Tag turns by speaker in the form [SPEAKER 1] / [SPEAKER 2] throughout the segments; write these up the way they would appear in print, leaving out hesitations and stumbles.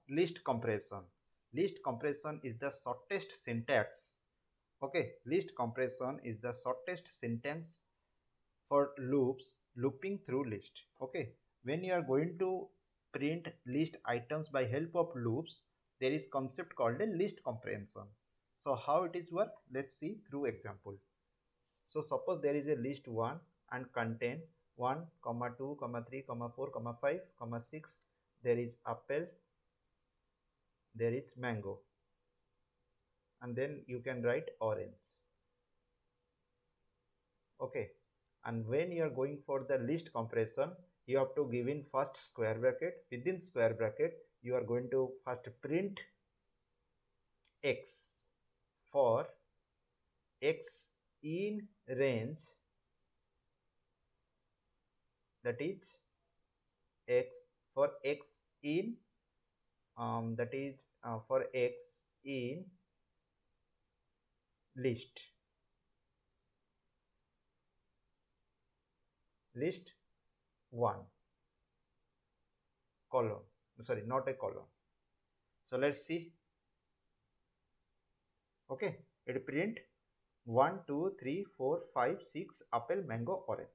[SPEAKER 1] list compression. List compression is the shortest syntax. Okay, list compression is the shortest syntax for looping through list. Okay, when you are going to print list items by help of loops, there is concept called a list comprehension. So how it is work, let's see through example. So suppose there is a list 1 and contain 1 comma 2 comma 3 comma 4 comma 5 comma 6. There is apple, there is mango, and then you can write orange. Okay, and when you are going for the list compression, you have to give in first square bracket. Within square bracket you are going to first print x for x in range, that is x for x in that is for x in list 1 column, sorry, not a column. So let's see. Okay, it print 1 2 3 4 5 6 apple mango orange.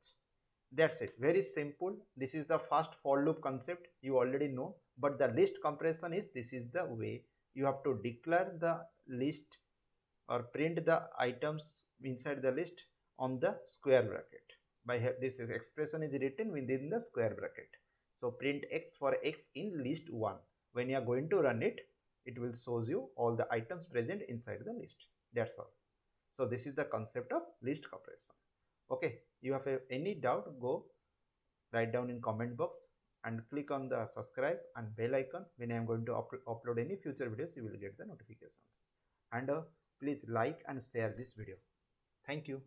[SPEAKER 1] That's it, very simple. This is the first for loop concept, you already know. But the list compression is, this is the way you have to declare the list or print the items inside the list on the square bracket. By this expression is written within the square bracket. So print x for x in list 1. When you are going to run it, it will shows you all the items present inside the list. That's all. So this is the concept of list compression. Okay, you have any doubt, go write down in comment box and click on the subscribe and bell icon. When I am going to upload any future videos, you will get the notifications. And please like and share this video. Thank you.